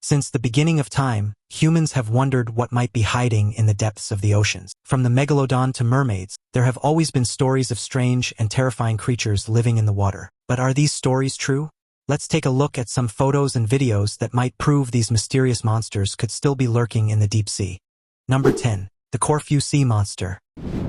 Since the beginning of time, humans have wondered what might be hiding in the depths of the oceans. From the megalodon to mermaids, there have always been stories of strange and terrifying creatures living in the water. But are these stories true? Let's take a look at some photos and videos that might prove these mysterious monsters could still be lurking in the deep sea. Number 10. The Corfu Sea Monster.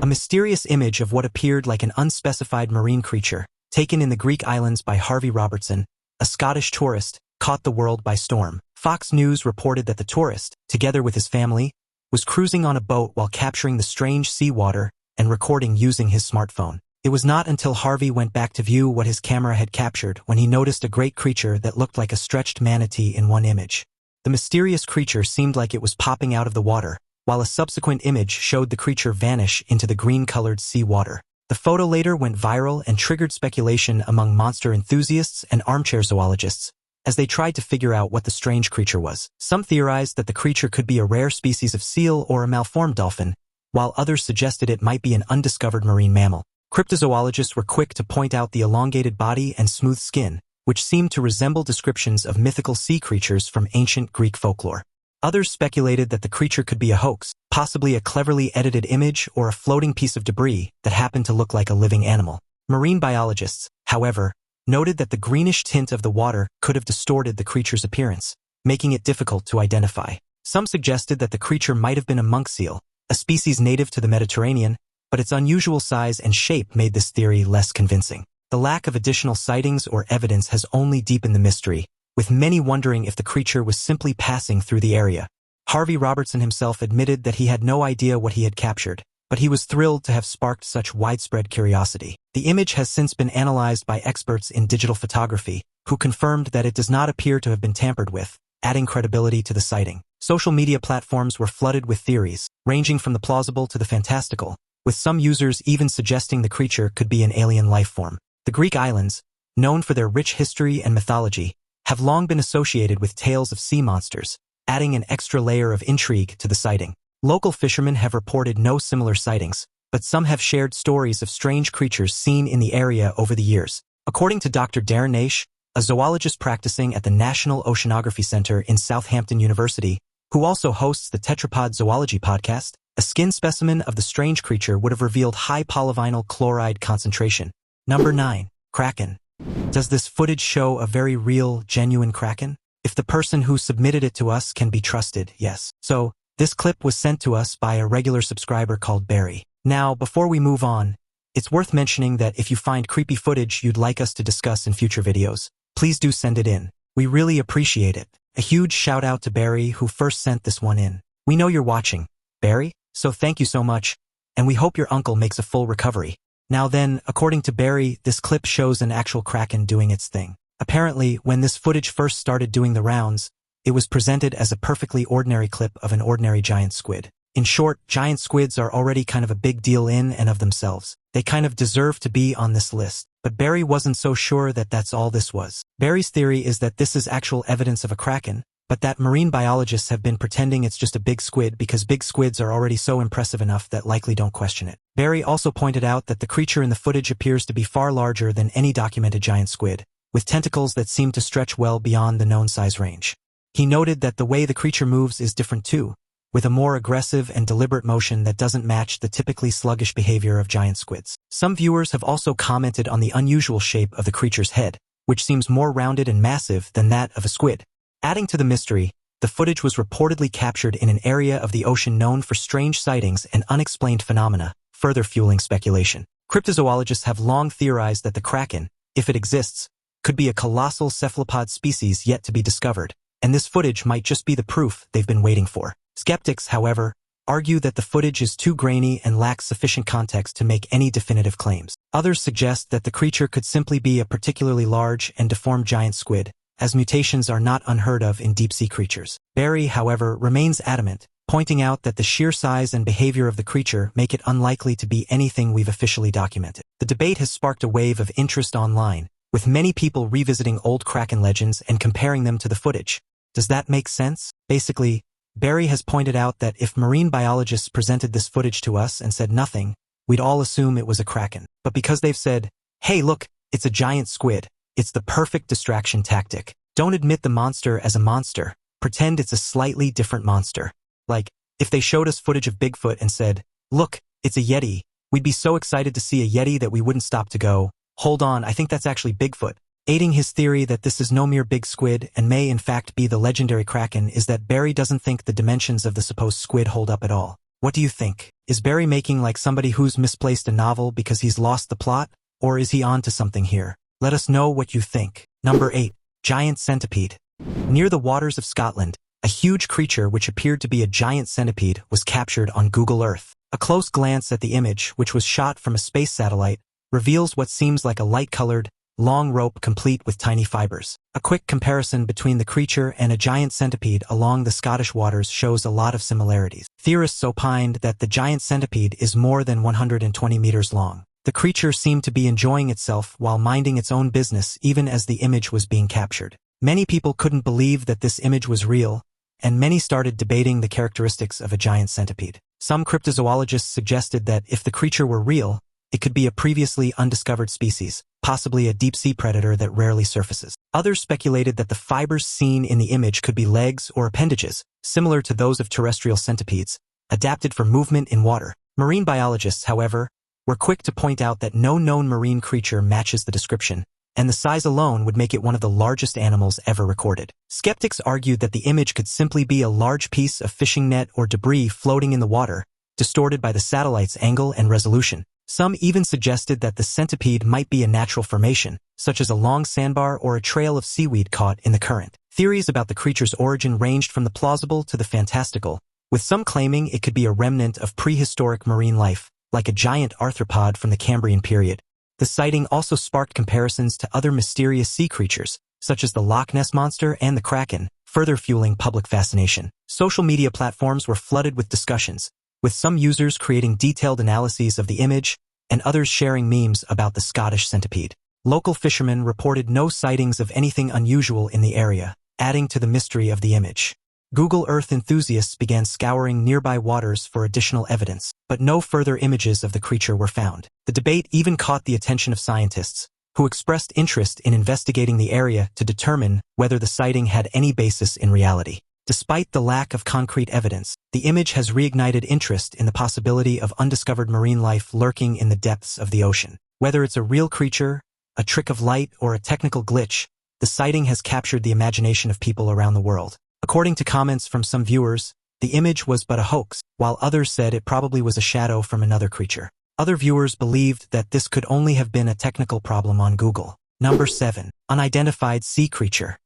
A mysterious image of what appeared like an unspecified marine creature, taken in the Greek islands by Harvey Robertson, a Scottish tourist, caught the world by storm. Fox News reported that the tourist, together with his family, was cruising on a boat while capturing the strange seawater and recording using his smartphone. It was not until Harvey went back to view what his camera had captured when he noticed a great creature that looked like a stretched manatee in one image. The mysterious creature seemed like it was popping out of the water, while a subsequent image showed the creature vanish into the green-colored sea water. The photo later went viral and triggered speculation among monster enthusiasts and armchair zoologists, as they tried to figure out what the strange creature was. Some theorized that the creature could be a rare species of seal or a malformed dolphin, while others suggested it might be an undiscovered marine mammal. Cryptozoologists were quick to point out the elongated body and smooth skin, which seemed to resemble descriptions of mythical sea creatures from ancient Greek folklore. Others speculated that the creature could be a hoax, possibly a cleverly edited image or a floating piece of debris that happened to look like a living animal. Marine biologists, however, noted that the greenish tint of the water could have distorted the creature's appearance, making it difficult to identify. Some suggested that the creature might have been a monk seal, a species native to the Mediterranean, but its unusual size and shape made this theory less convincing. The lack of additional sightings or evidence has only deepened the mystery, with many wondering if the creature was simply passing through the area. Harvey Robertson himself admitted that he had no idea what he had captured, but he was thrilled to have sparked such widespread curiosity. The image has since been analyzed by experts in digital photography, who confirmed that it does not appear to have been tampered with, adding credibility to the sighting. Social media platforms were flooded with theories, ranging from the plausible to the fantastical, with some users even suggesting the creature could be an alien life form. The Greek islands, known for their rich history and mythology, have long been associated with tales of sea monsters, adding an extra layer of intrigue to the sighting. Local fishermen have reported no similar sightings, but some have shared stories of strange creatures seen in the area over the years. According to Dr. Darren Naish, a zoologist practicing at the National Oceanography Center in Southampton University, who also hosts the Tetrapod Zoology podcast, a skin specimen of the strange creature would have revealed high polyvinyl chloride concentration. Number 9. Kraken. Does this footage show a very real, genuine kraken? If the person who submitted it to us can be trusted, yes. So, this clip was sent to us by a regular subscriber called Barry. Now, before we move on, it's worth mentioning that if you find creepy footage you'd like us to discuss in future videos, please do send it in. We really appreciate it. A huge shout out to Barry who first sent this one in. We know you're watching, Barry, so thank you so much, and we hope your uncle makes a full recovery. Now then, according to Barry, this clip shows an actual kraken doing its thing. Apparently, when this footage first started doing the rounds, it was presented as a perfectly ordinary clip of an ordinary giant squid. In short, giant squids are already kind of a big deal in and of themselves. They kind of deserve to be on this list. But Barry wasn't so sure that that's all this was. Barry's theory is that this is actual evidence of a kraken, but that marine biologists have been pretending it's just a big squid because big squids are already so impressive enough that likely don't question it. Barry also pointed out that the creature in the footage appears to be far larger than any documented giant squid, with tentacles that seem to stretch well beyond the known size range. He noted that the way the creature moves is different too, with a more aggressive and deliberate motion that doesn't match the typically sluggish behavior of giant squids. Some viewers have also commented on the unusual shape of the creature's head, which seems more rounded and massive than that of a squid. Adding to the mystery, the footage was reportedly captured in an area of the ocean known for strange sightings and unexplained phenomena, further fueling speculation. Cryptozoologists have long theorized that the kraken, if it exists, could be a colossal cephalopod species yet to be discovered, and this footage might just be the proof they've been waiting for. Skeptics, however, argue that the footage is too grainy and lacks sufficient context to make any definitive claims. Others suggest that the creature could simply be a particularly large and deformed giant squid, as mutations are not unheard of in deep-sea creatures. Barry, however, remains adamant, pointing out that the sheer size and behavior of the creature make it unlikely to be anything we've officially documented. The debate has sparked a wave of interest online, with many people revisiting old kraken legends and comparing them to the footage. Does that make sense? Basically, Barry has pointed out that if marine biologists presented this footage to us and said nothing, we'd all assume it was a kraken. But because they've said, hey look, it's a giant squid, it's the perfect distraction tactic. Don't admit the monster as a monster, pretend it's a slightly different monster. Like, if they showed us footage of Bigfoot and said, "Look, it's a Yeti," we'd be so excited to see a Yeti that we wouldn't stop to go, "Hold on, I think that's actually Bigfoot." Aiding his theory that this is no mere big squid and may in fact be the legendary Kraken is that Barry doesn't think the dimensions of the supposed squid hold up at all. What do you think? Is Barry making like somebody who's misplaced a novel because he's lost the plot? Or is he on to something here? Let us know what you think. Number 8. Giant Centipede. Near the waters of Scotland, a huge creature which appeared to be a giant centipede was captured on Google Earth. A close glance at the image, which was shot from a space satellite, reveals what seems like a light-colored, long rope complete with tiny fibers. A quick comparison between the creature and a giant centipede along the Scottish waters shows a lot of similarities. Theorists opined that the giant centipede is more than 120 meters long. The creature seemed to be enjoying itself while minding its own business even as the image was being captured. Many people couldn't believe that this image was real, and many started debating the characteristics of a giant centipede. Some cryptozoologists suggested that if the creature were real, it could be a previously undiscovered species, possibly a deep-sea predator that rarely surfaces. Others speculated that the fibers seen in the image could be legs or appendages, similar to those of terrestrial centipedes, adapted for movement in water. Marine biologists, however, were quick to point out that no known marine creature matches the description, and the size alone would make it one of the largest animals ever recorded. Skeptics argued that the image could simply be a large piece of fishing net or debris floating in the water, distorted by the satellite's angle and resolution. Some even suggested that the centipede might be a natural formation, such as a long sandbar or a trail of seaweed caught in the current. Theories about the creature's origin ranged from the plausible to the fantastical, with some claiming it could be a remnant of prehistoric marine life, like a giant arthropod from the Cambrian period. The sighting also sparked comparisons to other mysterious sea creatures, such as the Loch Ness Monster and the Kraken, further fueling public fascination. Social media platforms were flooded with discussions, with some users creating detailed analyses of the image and others sharing memes about the Scottish centipede. Local fishermen reported no sightings of anything unusual in the area, adding to the mystery of the image. Google Earth enthusiasts began scouring nearby waters for additional evidence, but no further images of the creature were found. The debate even caught the attention of scientists, who expressed interest in investigating the area to determine whether the sighting had any basis in reality. Despite the lack of concrete evidence, the image has reignited interest in the possibility of undiscovered marine life lurking in the depths of the ocean. Whether it's a real creature, a trick of light, or a technical glitch, the sighting has captured the imagination of people around the world. According to comments from some viewers, the image was but a hoax, while others said it probably was a shadow from another creature. Other viewers believed that this could only have been a technical problem on Google. Number 7. Unidentified sea creature.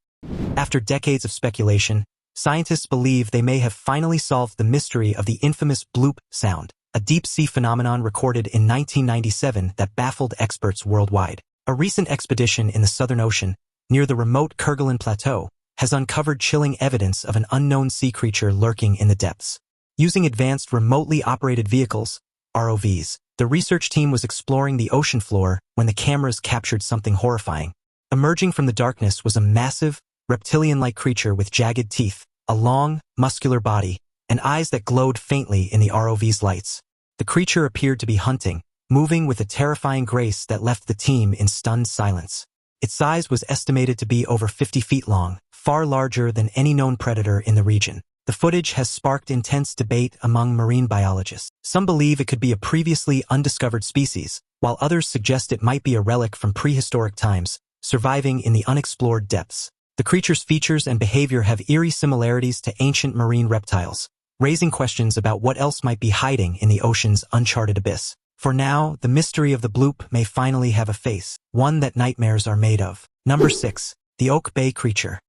After decades of speculation, scientists believe they may have finally solved the mystery of the infamous bloop sound, a deep-sea phenomenon recorded in 1997 that baffled experts worldwide. A recent expedition in the Southern Ocean, near the remote Kerguelen Plateau, has uncovered chilling evidence of an unknown sea creature lurking in the depths. Using advanced remotely operated vehicles, ROVs, the research team was exploring the ocean floor when the cameras captured something horrifying. Emerging from the darkness was a massive, reptilian-like creature with jagged teeth, a long, muscular body, and eyes that glowed faintly in the ROV's lights. The creature appeared to be hunting, moving with a terrifying grace that left the team in stunned silence. Its size was estimated to be over 50 feet long, far larger than any known predator in the region. The footage has sparked intense debate among marine biologists. Some believe it could be a previously undiscovered species, while others suggest it might be a relic from prehistoric times, surviving in the unexplored depths. The creature's features and behavior have eerie similarities to ancient marine reptiles, raising questions about what else might be hiding in the ocean's uncharted abyss. For now, the mystery of the bloop may finally have a face, one that nightmares are made of. Number 6. The Oak Bay Creature.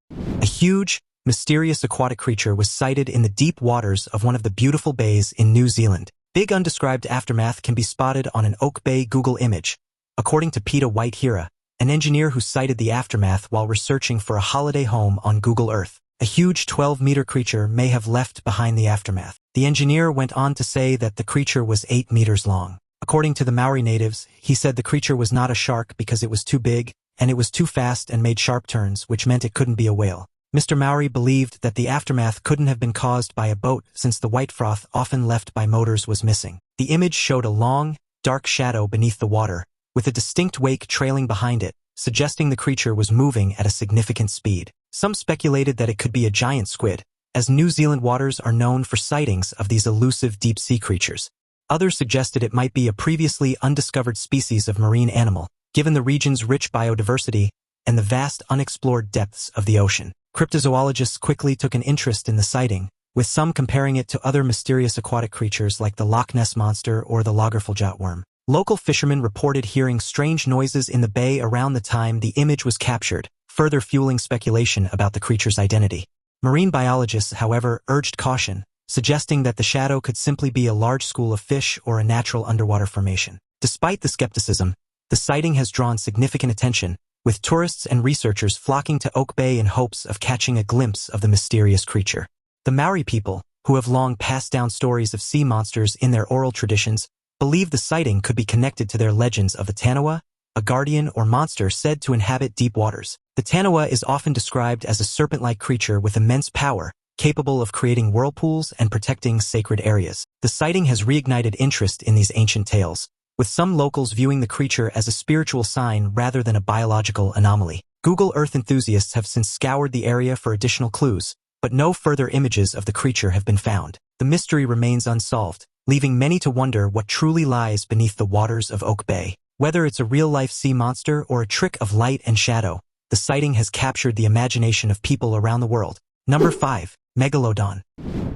A huge, mysterious aquatic creature was sighted in the deep waters of one of the beautiful bays in New Zealand. Big undescribed aftermath can be spotted on an Oak Bay Google image, according to Peter White-Hira, an engineer who sighted the aftermath while researching for a holiday home on Google Earth. A huge 12-meter creature may have left behind the aftermath. The engineer went on to say that the creature was 8 meters long. According to the Maori natives, he said the creature was not a shark because it was too big, and it was too fast and made sharp turns, which meant it couldn't be a whale. Mr. Maori believed that the aftermath couldn't have been caused by a boat since the white froth often left by motors was missing. The image showed a long, dark shadow beneath the water, with a distinct wake trailing behind it, suggesting the creature was moving at a significant speed. Some speculated that it could be a giant squid, as New Zealand waters are known for sightings of these elusive deep-sea creatures. Others suggested it might be a previously undiscovered species of marine animal, given the region's rich biodiversity and the vast unexplored depths of the ocean. Cryptozoologists quickly took an interest in the sighting, with some comparing it to other mysterious aquatic creatures like the Loch Ness Monster or the Lagerfeld worm. Local fishermen reported hearing strange noises in the bay around the time the image was captured, further fueling speculation about the creature's identity. Marine biologists, however, urged caution, suggesting that the shadow could simply be a large school of fish or a natural underwater formation. Despite the skepticism, the sighting has drawn significant attention, with tourists and researchers flocking to Oak Bay in hopes of catching a glimpse of the mysterious creature. The Maori people, who have long passed down stories of sea monsters in their oral traditions, believe the sighting could be connected to their legends of the tanawa, a guardian or monster said to inhabit deep waters. The tanawa is often described as a serpent-like creature with immense power, capable of creating whirlpools and protecting sacred areas. The sighting has reignited interest in these ancient tales, with some locals viewing the creature as a spiritual sign rather than a biological anomaly. Google Earth enthusiasts have since scoured the area for additional clues, but no further images of the creature have been found. The mystery remains unsolved, leaving many to wonder what truly lies beneath the waters of Oak Bay. Whether it's a real-life sea monster or a trick of light and shadow, the sighting has captured the imagination of people around the world. Number 5. Megalodon.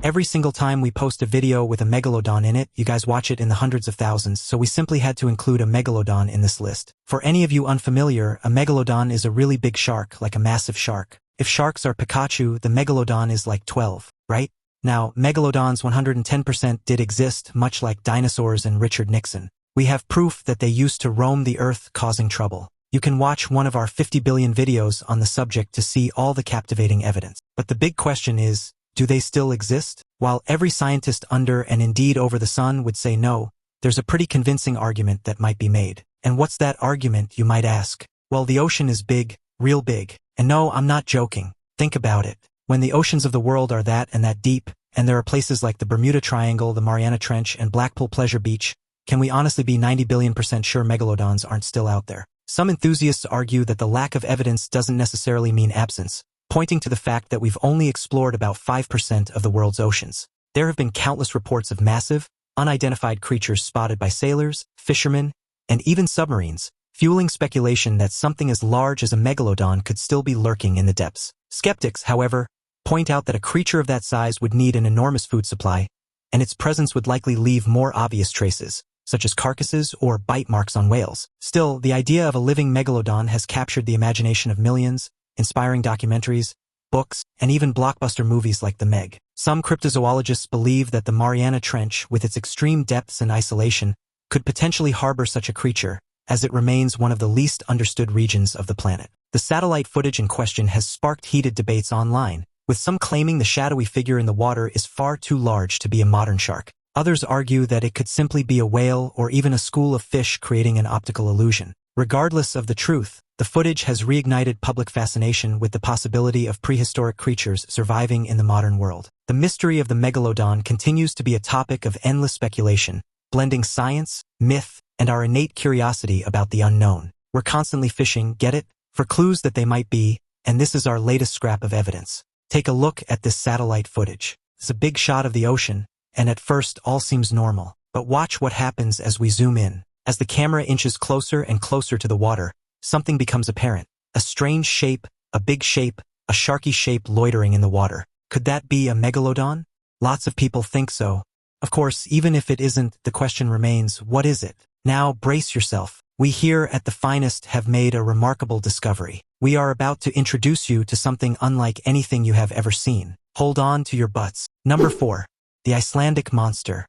Every single time we post a video with a megalodon in it, you guys watch it in the hundreds of thousands, so we simply had to include a megalodon in this list. For any of you unfamiliar, a megalodon is a really big shark, like a massive shark. If sharks are Pikachu, the megalodon is like 12, right? Now, megalodons 110% did exist, much like dinosaurs and Richard Nixon. We have proof that they used to roam the earth causing trouble. You can watch one of our 50 billion videos on the subject to see all the captivating evidence. But the big question is, do they still exist? While every scientist under and indeed over the sun would say no, there's a pretty convincing argument that might be made. And what's that argument, you might ask? Well, the ocean is big, real big. And no, I'm not joking. Think about it. When the oceans of the world are that and that deep, and there are places like the Bermuda Triangle, the Mariana Trench, and Blackpool Pleasure Beach, can we honestly be 90 billion% sure megalodons aren't still out there? Some enthusiasts argue that the lack of evidence doesn't necessarily mean absence, pointing to the fact that we've only explored about 5% of the world's oceans. There have been countless reports of massive, unidentified creatures spotted by sailors, fishermen, and even submarines, fueling speculation that something as large as a megalodon could still be lurking in the depths. Skeptics, however, point out that a creature of that size would need an enormous food supply, and its presence would likely leave more obvious traces, such as carcasses or bite marks on whales. Still, the idea of a living megalodon has captured the imagination of millions, inspiring documentaries, books, and even blockbuster movies like The Meg. Some cryptozoologists believe that the Mariana Trench, with its extreme depths and isolation, could potentially harbor such a creature, as it remains one of the least understood regions of the planet. The satellite footage in question has sparked heated debates online, with some claiming the shadowy figure in the water is far too large to be a modern shark. Others argue that it could simply be a whale or even a school of fish creating an optical illusion. Regardless of the truth, the footage has reignited public fascination with the possibility of prehistoric creatures surviving in the modern world. The mystery of the megalodon continues to be a topic of endless speculation, blending science, myth, and our innate curiosity about the unknown. We're constantly fishing, get it? For clues that they might be, and this is our latest scrap of evidence. Take a look at this satellite footage. It's a big shot of the ocean, and at first all seems normal. But watch what happens as we zoom in. As the camera inches closer and closer to the water, something becomes apparent. A strange shape, a big shape, a sharky shape loitering in the water. Could that be a megalodon? Lots of people think so. Of course, even if it isn't, the question remains, what is it? Now brace yourself. We here at The Finest have made a remarkable discovery. We are about to introduce you to something unlike anything you have ever seen. Hold on to your butts. Number 4. The Icelandic monster.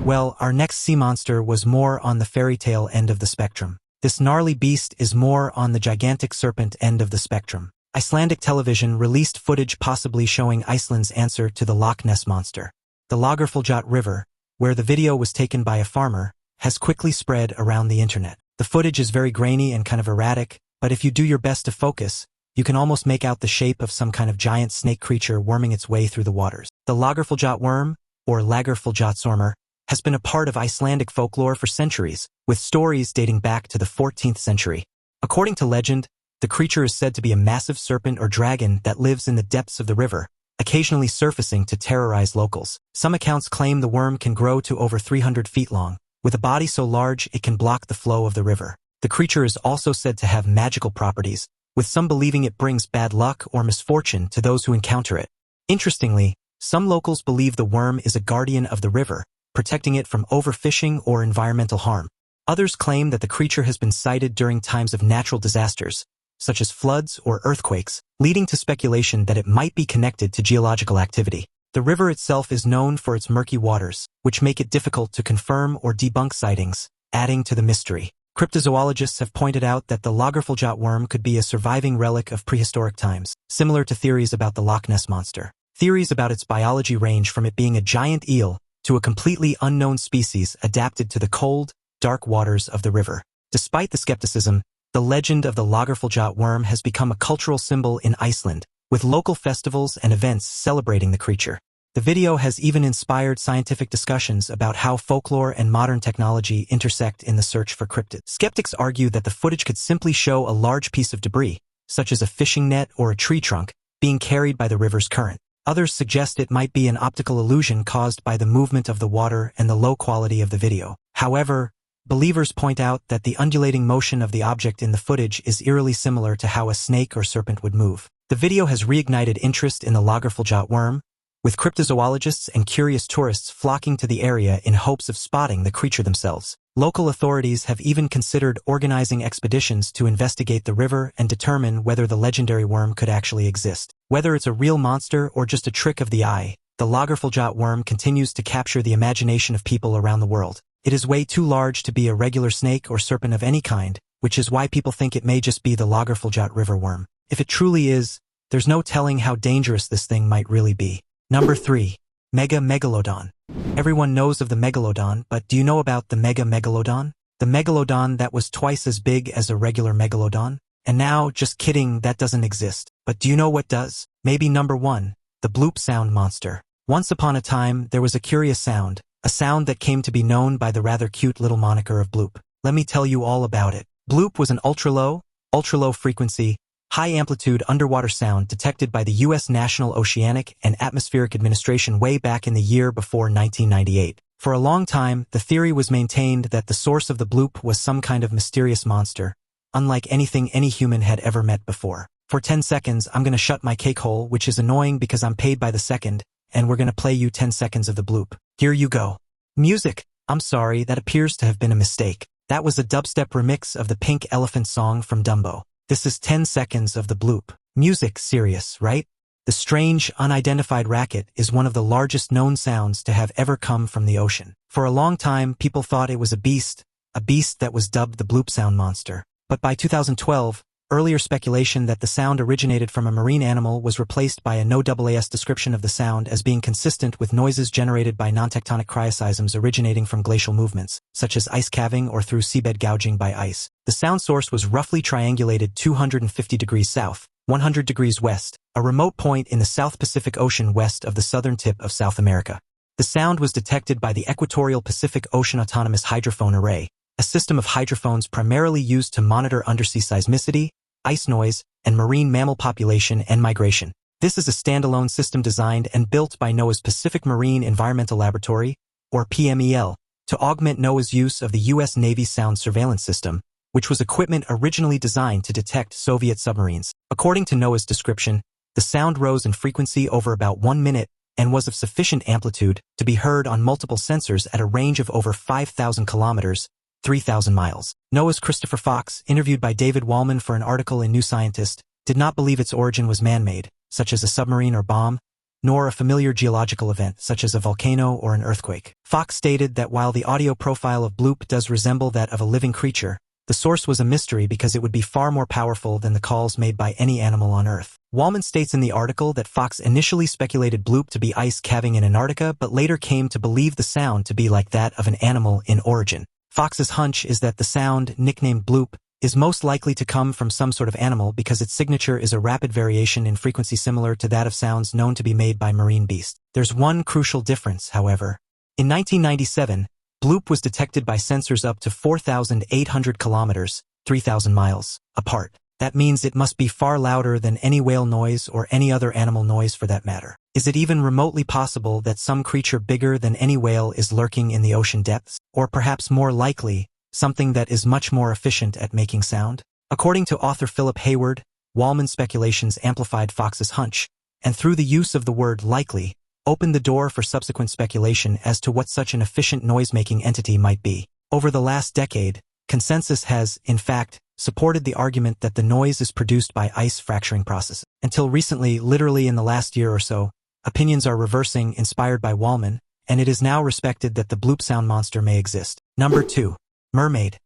Well, our next sea monster was more on the fairy tale end of the spectrum. This gnarly beast is more on the gigantic serpent end of the spectrum. Icelandic television released footage possibly showing Iceland's answer to the Loch Ness monster. The Lagerfeld River, where the video was taken by a farmer, has quickly spread around the internet. The footage is very grainy and kind of erratic, but if you do your best to focus, you can almost make out the shape of some kind of giant snake creature worming its way through the waters. The Lagerfeld worm, or Lagerfeld has been a part of Icelandic folklore for centuries, with stories dating back to the 14th century. According to legend, The creature is said to be a massive serpent or dragon that lives in the depths of the river, occasionally surfacing to terrorize locals. Some accounts claim the worm can grow to over 300 feet long, with a body so large it can block the flow of the river. The creature is also said to have magical properties, with some believing it brings bad luck or misfortune to those who encounter it. Interestingly, some locals believe the worm is a guardian of the river, protecting it from overfishing or environmental harm. Others claim that the creature has been sighted during times of natural disasters, such as floods or earthquakes, leading to speculation that it might be connected to geological activity. The river itself is known for its murky waters, which make it difficult to confirm or debunk sightings, adding to the mystery. Cryptozoologists have pointed out that the Lagerfeld worm could be a surviving relic of prehistoric times, similar to theories about the Loch Ness Monster. Theories about its biology range from it being a giant eel to a completely unknown species adapted to the cold, dark waters of the river. Despite the skepticism, the legend of the Lagerfeld worm has become a cultural symbol in Iceland, with local festivals and events celebrating the creature. The video has even inspired scientific discussions about how folklore and modern technology intersect in the search for cryptids. Skeptics argue that the footage could simply show a large piece of debris, such as a fishing net or a tree trunk, being carried by the river's current. Others suggest it might be an optical illusion caused by the movement of the water and the low quality of the video. However, believers point out that the undulating motion of the object in the footage is eerily similar to how a snake or serpent would move. The video has reignited interest in the Lagerfeld worm, with cryptozoologists and curious tourists flocking to the area in hopes of spotting the creature themselves. Local authorities have even considered organizing expeditions to investigate the river and determine whether the legendary worm could actually exist. Whether it's a real monster or just a trick of the eye, the Lagerfeld worm continues to capture the imagination of people around the world. It is way too large to be a regular snake or serpent of any kind, which is why people think it may just be the Lagerfeld river worm. If it truly is, there's no telling how dangerous this thing might really be. Number 3. Megalodon. Everyone knows of the megalodon, but do you know about the megalodon? The megalodon that was twice as big as a regular megalodon? And now, just kidding, that doesn't exist. But do you know what does? Maybe number 1. The Bloop sound monster. Once upon a time, there was a curious sound, a sound that came to be known by the rather cute little moniker of Bloop. Let me tell you all about it. Bloop was an ultra-low frequency, high-amplitude underwater sound detected by the U.S. National Oceanic and Atmospheric Administration way back in the year before 1998. For a long time, the theory was maintained that the source of the bloop was some kind of mysterious monster, unlike anything any human had ever met before. For 10 seconds, I'm gonna shut my cake hole, which is annoying because I'm paid by the second, and we're gonna play you 10 seconds of the bloop. Here you go. Music. I'm sorry, that appears to have been a mistake. That was a dubstep remix of the Pink Elephant song from Dumbo. This is 10 seconds of the bloop. Music, serious, right? The strange, unidentified racket is one of the largest known sounds to have ever come from the ocean. For a long time, people thought it was a beast that was dubbed the bloop sound monster. But by 2012, earlier speculation that the sound originated from a marine animal was replaced by a no-AAS description of the sound as being consistent with noises generated by non-tectonic cryoseisms originating from glacial movements, such as ice calving or through seabed gouging by ice. The sound source was roughly triangulated 250 degrees south, 100 degrees west, a remote point in the South Pacific Ocean west of the southern tip of South America. The sound was detected by the Equatorial Pacific Ocean Autonomous Hydrophone Array, a system of hydrophones primarily used to monitor undersea seismicity, ice noise, and marine mammal population and migration. This is a standalone system designed and built by NOAA's Pacific Marine Environmental Laboratory, or PMEL, to augment NOAA's use of the U.S. Navy Sound Surveillance System, which was equipment originally designed to detect Soviet submarines. According to NOAA's description, the sound rose in frequency over about 1 minute and was of sufficient amplitude to be heard on multiple sensors at a range of over 5,000 kilometers, 3,000 miles. NOAA's Christopher Fox, interviewed by David Wallman for an article in New Scientist, did not believe its origin was man-made, such as a submarine or bomb, nor a familiar geological event, such as a volcano or an earthquake. Fox stated that while the audio profile of Bloop does resemble that of a living creature, the source was a mystery because it would be far more powerful than the calls made by any animal on Earth. Wallman states in the article that Fox initially speculated Bloop to be ice calving in Antarctica but later came to believe the sound to be like that of an animal in origin. Fox's hunch is that the sound, nicknamed Bloop, is most likely to come from some sort of animal because its signature is a rapid variation in frequency similar to that of sounds known to be made by marine beasts. There's one crucial difference, however. In 1997, Bloop was detected by sensors up to 4,800 kilometers, 3,000 miles, apart. That means it must be far louder than any whale noise or any other animal noise for that matter. Is it even remotely possible that some creature bigger than any whale is lurking in the ocean depths? Or perhaps more likely, something that is much more efficient at making sound? According to author Philip Hayward, Wallman's speculations amplified Fox's hunch, and through the use of the word likely, opened the door for subsequent speculation as to what such an efficient noise-making entity might be. Over the last decade, consensus has, in fact, supported the argument that the noise is produced by ice fracturing processes. Until recently, literally in the last year or so, opinions are reversing inspired by Wallman, and it is now respected that the bloop sound monster may exist. Number 2. Mermaid.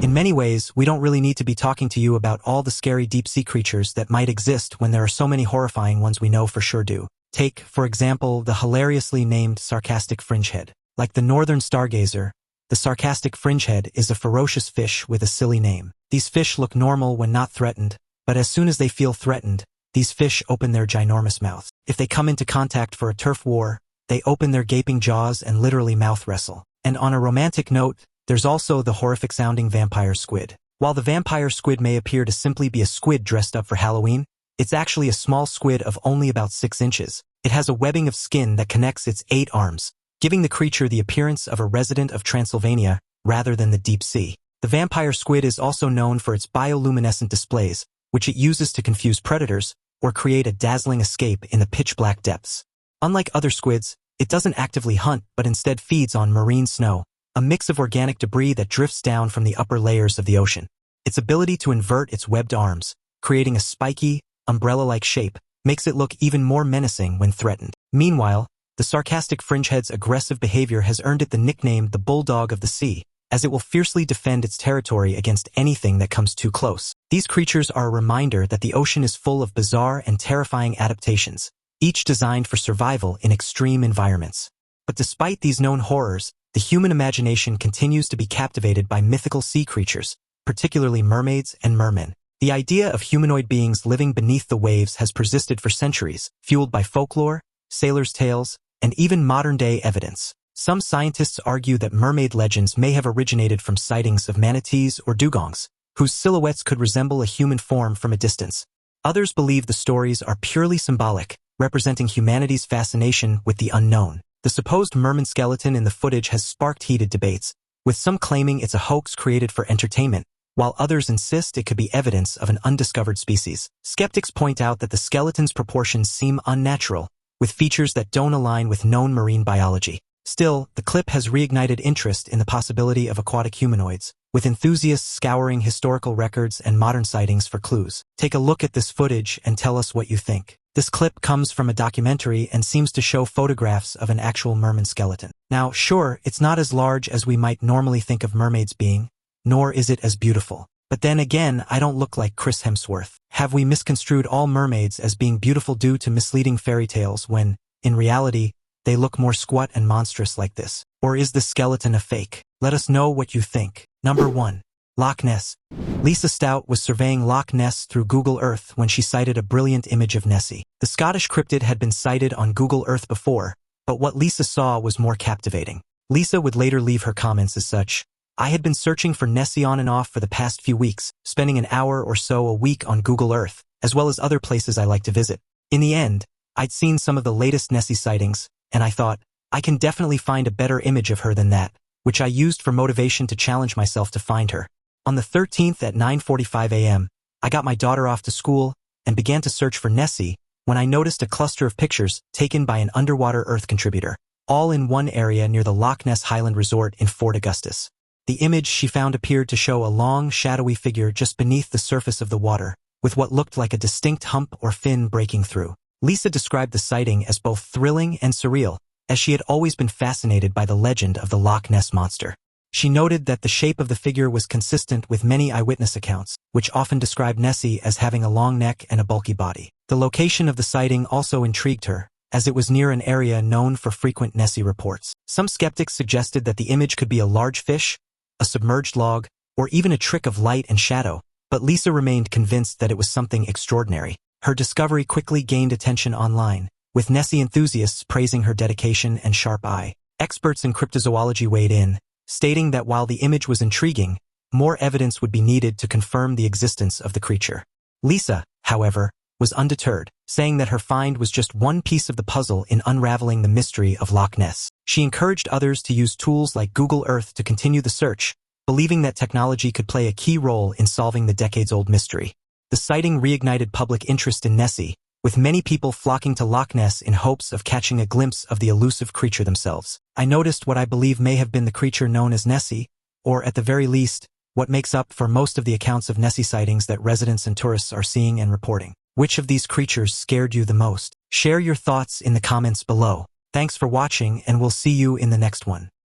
In many ways, we don't really need to be talking to you about all the scary deep-sea creatures that might exist when there are so many horrifying ones we know for sure do. Take, for example, the hilariously named sarcastic fringehead. Like the northern stargazer, the sarcastic fringehead is a ferocious fish with a silly name. These fish look normal when not threatened, but as soon as they feel threatened, these fish open their ginormous mouths. If they come into contact for a turf war, they open their gaping jaws and literally mouth wrestle. And on a romantic note, there's also the horrific-sounding vampire squid. While the vampire squid may appear to simply be a squid dressed up for Halloween, it's actually a small squid of only about 6 inches. It has a webbing of skin that connects its 8 arms, giving the creature the appearance of a resident of Transylvania rather than the deep sea. The vampire squid is also known for its bioluminescent displays, which it uses to confuse predators or create a dazzling escape in the pitch-black depths. Unlike other squids, it doesn't actively hunt but instead feeds on marine snow, a mix of organic debris that drifts down from the upper layers of the ocean. Its ability to invert its webbed arms, creating a spiky, umbrella-like shape, makes it look even more menacing when threatened. Meanwhile, the sarcastic fringehead's aggressive behavior has earned it the nickname the bulldog of the sea, as it will fiercely defend its territory against anything that comes too close. These creatures are a reminder that the ocean is full of bizarre and terrifying adaptations, each designed for survival in extreme environments. But despite these known horrors, the human imagination continues to be captivated by mythical sea creatures, particularly mermaids and mermen. The idea of humanoid beings living beneath the waves has persisted for centuries, fueled by folklore, sailors' tales, and even modern-day evidence. Some scientists argue that mermaid legends may have originated from sightings of manatees or dugongs, whose silhouettes could resemble a human form from a distance. Others believe the stories are purely symbolic, representing humanity's fascination with the unknown. The supposed merman skeleton in the footage has sparked heated debates, with some claiming it's a hoax created for entertainment, while others insist it could be evidence of an undiscovered species. Skeptics point out that the skeleton's proportions seem unnatural, with features that don't align with known marine biology. Still, the clip has reignited interest in the possibility of aquatic humanoids, with enthusiasts scouring historical records and modern sightings for clues. Take a look at this footage and tell us what you think. This clip comes from a documentary and seems to show photographs of an actual merman skeleton. Now, sure, it's not as large as we might normally think of mermaids being, nor is it as beautiful. But then again, I don't look like Chris Hemsworth. Have we misconstrued all mermaids as being beautiful due to misleading fairy tales when, in reality, they look more squat and monstrous like this? Or is the skeleton a fake? Let us know what you think. Number 1. Loch Ness. Lisa Stout was surveying Loch Ness through Google Earth when she sighted a brilliant image of Nessie. The Scottish cryptid had been sighted on Google Earth before, but what Lisa saw was more captivating. Lisa would later leave her comments as such: "I had been searching for Nessie on and off for the past few weeks, spending an hour or so a week on Google Earth, as well as other places I like to visit. In the end, I'd seen some of the latest Nessie sightings, and I thought, I can definitely find a better image of her than that, which I used for motivation to challenge myself to find her. On the 13th at 9:45 a.m., I got my daughter off to school and began to search for Nessie when I noticed a cluster of pictures taken by an underwater Earth contributor, all in one area near the Loch Ness Highland Resort in Fort Augustus. The image she found appeared to show a long, shadowy figure just beneath the surface of the water, with what looked like a distinct hump or fin breaking through. Lisa described the sighting as both thrilling and surreal, as she had always been fascinated by the legend of the Loch Ness Monster. She noted that the shape of the figure was consistent with many eyewitness accounts, which often described Nessie as having a long neck and a bulky body. The location of the sighting also intrigued her, as it was near an area known for frequent Nessie reports. Some skeptics suggested that the image could be a large fish, a submerged log, or even a trick of light and shadow, but Lisa remained convinced that it was something extraordinary. Her discovery quickly gained attention online, with Nessie enthusiasts praising her dedication and sharp eye. Experts in cryptozoology weighed in, stating that while the image was intriguing, more evidence would be needed to confirm the existence of the creature. Lisa, however, was undeterred, saying that her find was just one piece of the puzzle in unraveling the mystery of Loch Ness. She encouraged others to use tools like Google Earth to continue the search, believing that technology could play a key role in solving the decades-old mystery. The sighting reignited public interest in Nessie, with many people flocking to Loch Ness in hopes of catching a glimpse of the elusive creature themselves. I noticed what I believe may have been the creature known as Nessie, or at the very least, what makes up for most of the accounts of Nessie sightings that residents and tourists are seeing and reporting. Which of these creatures scared you the most? Share your thoughts in the comments below. Thanks for watching, and we'll see you in the next one.